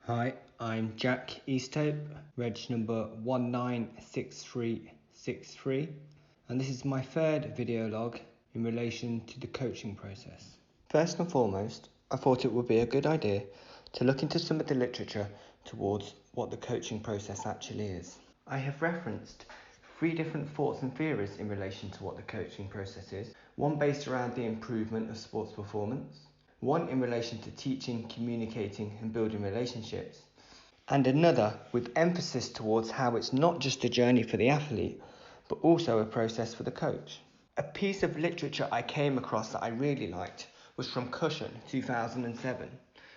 Hi, I'm Jack Easthope, reg number 196363, and this is my third video log in relation to the coaching process. First and foremost, I thought it would be a good idea to look into some of the literature towards what the coaching process actually is. I have referenced 3 different thoughts and theories in relation to what the coaching process is, one based around the improvement of sports performance, one in relation to teaching, communicating and building relationships, and another with emphasis towards how it's not just a journey for the athlete, but also a process for the coach. A piece of literature I came across that I really liked was from Cushion, 2007,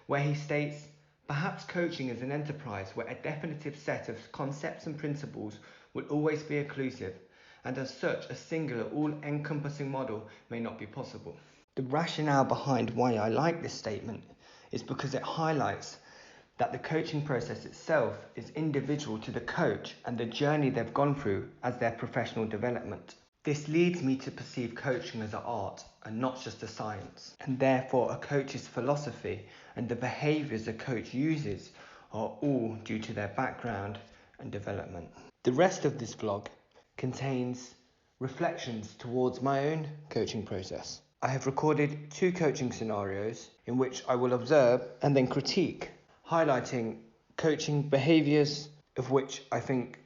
where he states, perhaps coaching is an enterprise where a definitive set of concepts and principles will always be exclusive, and as such a singular all-encompassing model may not be possible. The rationale behind why I like this statement is because it highlights that the coaching process itself is individual to the coach and the journey they've gone through as their professional development. This leads me to perceive coaching as an art and not just a science, and therefore a coach's philosophy and the behaviours a coach uses are all due to their background and development. The rest of this vlog contains reflections towards my own coaching process. I have recorded 2 coaching scenarios in which I will observe and then critique, highlighting coaching behaviours of which I think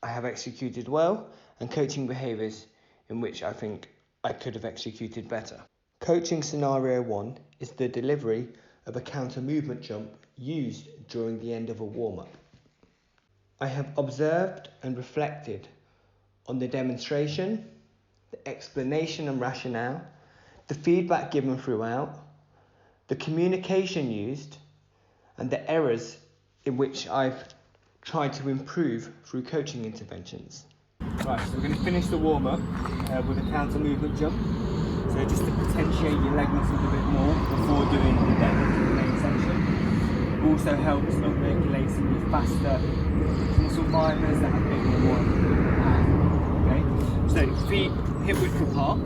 I have executed well and coaching behaviours in which I think I could have executed better. Coaching scenario 1 is the delivery of a counter movement jump used during the end of a warm-up. I have observed and reflected on the demonstration, the explanation and rationale, the feedback given throughout, the communication used, and the errors in which I've tried to improve through coaching interventions. Right, so we're going to finish the warm-up with a counter movement jump. So just to potentiate your leg muscles a bit more before doing the deadlift in the main section. It also helps upregulate some of the faster muscle fibers that have a bit more power. Okay, so feet hip width apart.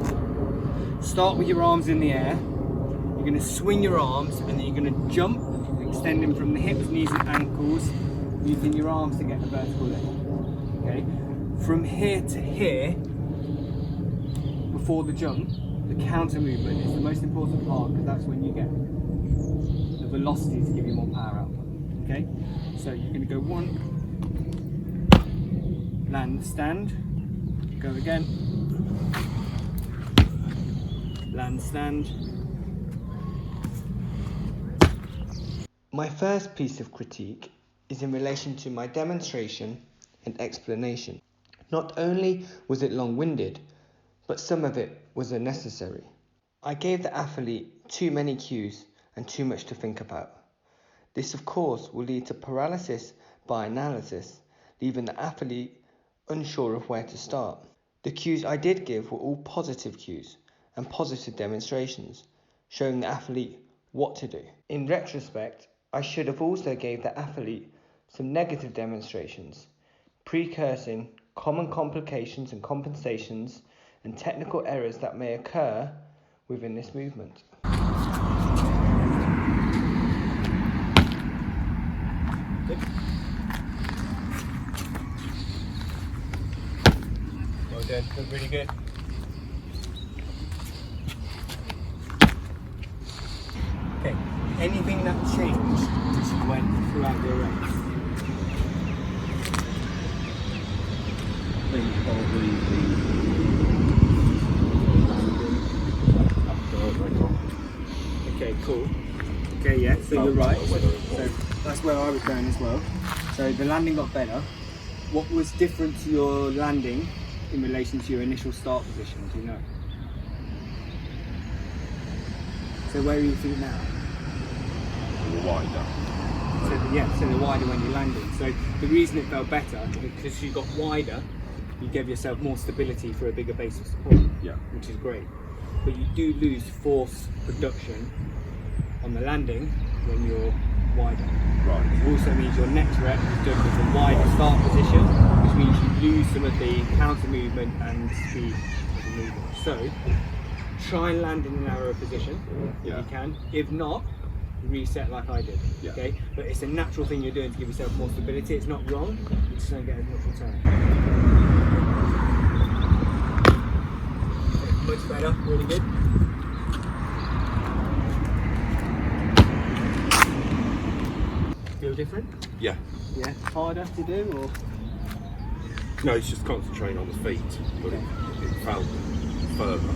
Start with your arms in the air. You're going to swing your arms and then you're going to jump, extending from the hips, knees and ankles, using your arms to get a vertical lift. Okay? From here to here, before the jump, the counter movement is the most important part because that's when you get the velocity to give you more power output. Okay? So you're going to go 1, land, stand, go again. Land, stand. My first piece of critique is in relation to my demonstration and explanation. Not only was it long-winded, but some of it was unnecessary. I gave the athlete too many cues and too much to think about. This of course will lead to paralysis by analysis, leaving the athlete unsure of where to start. The cues I did give were all positive cues and positive demonstrations, showing the athlete what to do. In retrospect, I should have also gave the athlete some negative demonstrations, precursing common complications and compensations and technical errors that may occur within this movement. Good. Well done, look really good. Okay, anything that changed as you went throughout your race? I think probably the Okay, cool. Okay, yeah, so you're right. So that's where I was going as well. So the landing got better. What was different to your landing in relation to your initial start position, do you know? So where are your feet now? wider. So the wider when you're landing. So the reason it felt better is because you got wider, you gave yourself more stability for a bigger base of support, which is great. But you do lose force production on the landing when you're wider. Right. It also means your next rep is done with a wider start position, which means you lose some of the counter movement and speed of the movement. So try and land in a narrower position if you can. If not, reset like I did. Yeah. Okay, but it's a natural thing you're doing to give yourself more stability. It's not wrong. You just don't get as much return. Okay, much better. Really good. Feel different? Yeah. Yeah. Harder to do or? No, it's just concentrating on the feet, but it felt further.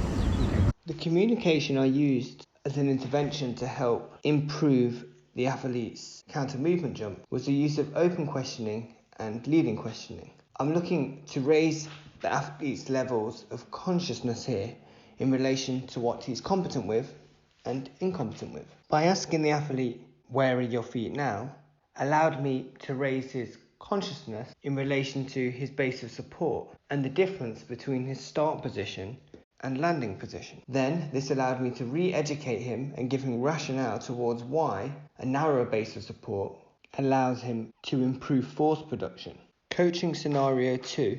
The communication I used as an intervention to help improve the athlete's counter movement jump was the use of open questioning and leading questioning. I'm looking to raise the athlete's levels of consciousness here in relation to what he's competent with and incompetent with. By asking the athlete, "Where are your feet now?" allowed me to raise his consciousness in relation to his base of support and the difference between his start position and landing position. Then this allowed me to re-educate him and give him rationale towards why a narrower base of support allows him to improve force production. Coaching scenario 2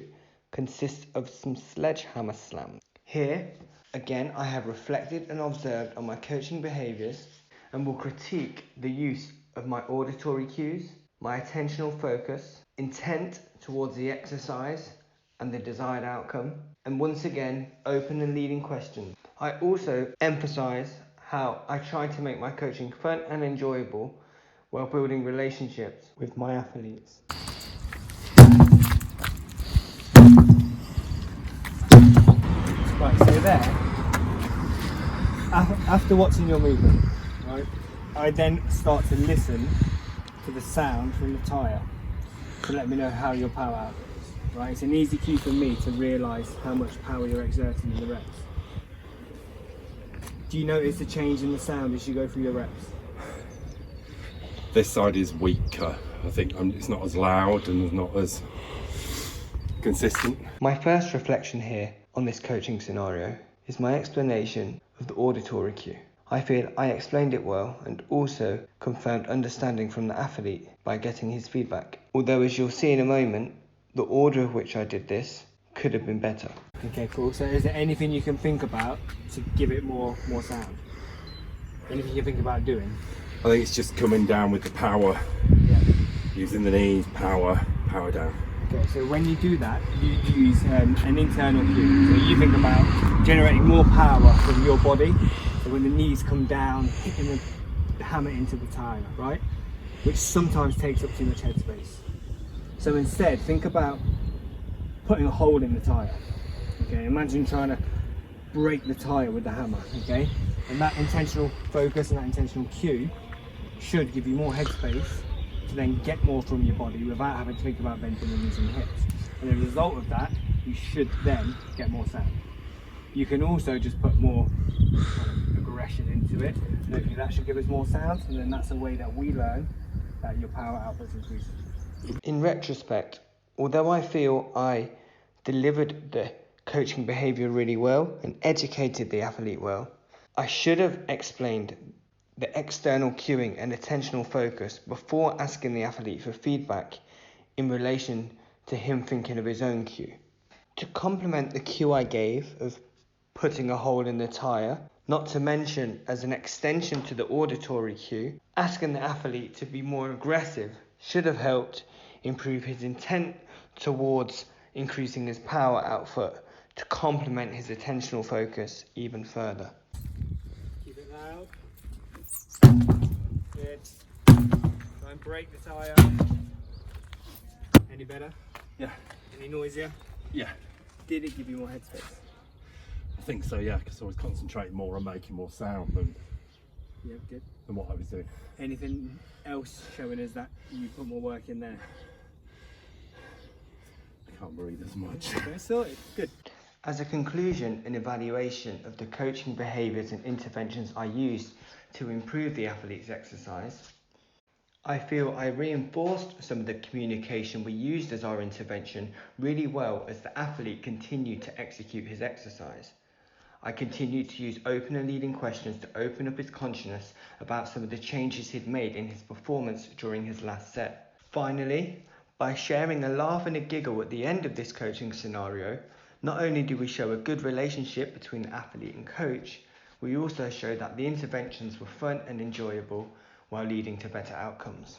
consists of some sledgehammer slams. Here, again, I have reflected and observed on my coaching behaviours and will critique the use of my auditory cues, my attentional focus, intent towards the exercise and the desired outcome, and once again, open and leading questions. I also emphasise how I try to make my coaching fun and enjoyable while building relationships with my athletes. Right, so there, after watching your movement, right, I then start to listen to the sound from the tyre to let me know how your power output is. Right, it's an easy cue for me to realise how much power you're exerting in the reps. Do you notice the change in the sound as you go through your reps? This side is weaker. I think it's not as loud and not as consistent. My first reflection here on this coaching scenario is my explanation of the auditory cue. I feel I explained it well and also confirmed understanding from the athlete by getting his feedback. Although, as you'll see in a moment, the order of which I did this could have been better. Okay, cool. So is there anything you can think about to give it more sound? Anything you think about doing? I think it's just coming down with the power, Yeah. using the knees, power down. Okay, so when you do that, you use an internal cue. So you think about generating more power from your body. So when the knees come down, hitting the hammer into the tyre, right? Which sometimes takes up too much headspace. So instead, think about putting a hole in the tyre. Okay, imagine trying to break the tyre with the hammer, okay? And that intentional focus and that intentional cue should give you more headspace to then get more from your body without having to think about bending the knees and hips. And as a result of that, you should then get more sound. You can also just put more kind of aggression into it, and hopefully that should give us more sound, and then that's a way that we learn that your power output increases. In retrospect, although I feel I delivered the coaching behaviour really well and educated the athlete well, I should have explained the external cueing and attentional focus before asking the athlete for feedback in relation to him thinking of his own cue. To complement the cue I gave of putting a hole in the tyre, not to mention as an extension to the auditory cue, asking the athlete to be more aggressive should have helped improve his intent towards increasing his power output to complement his attentional focus even further. Keep it loud. Good. Try and break the tyre. Any better? Yeah. Any noisier? Yeah. Did it give you more headspace? I think so, yeah, because I was concentrating more on making more sound Yeah, good. than what I was doing. Anything else showing us that you put more work in there? I can't breathe as much. Okay, sorted. Good. As a conclusion and evaluation of the coaching behaviours and interventions I used to improve the athlete's exercise, I feel I reinforced some of the communication we used as our intervention really well as the athlete continued to execute his exercise. I continued to use open and leading questions to open up his consciousness about some of the changes he'd made in his performance during his last set. Finally, by sharing a laugh and a giggle at the end of this coaching scenario, not only do we show a good relationship between athlete and coach, we also show that the interventions were fun and enjoyable while leading to better outcomes.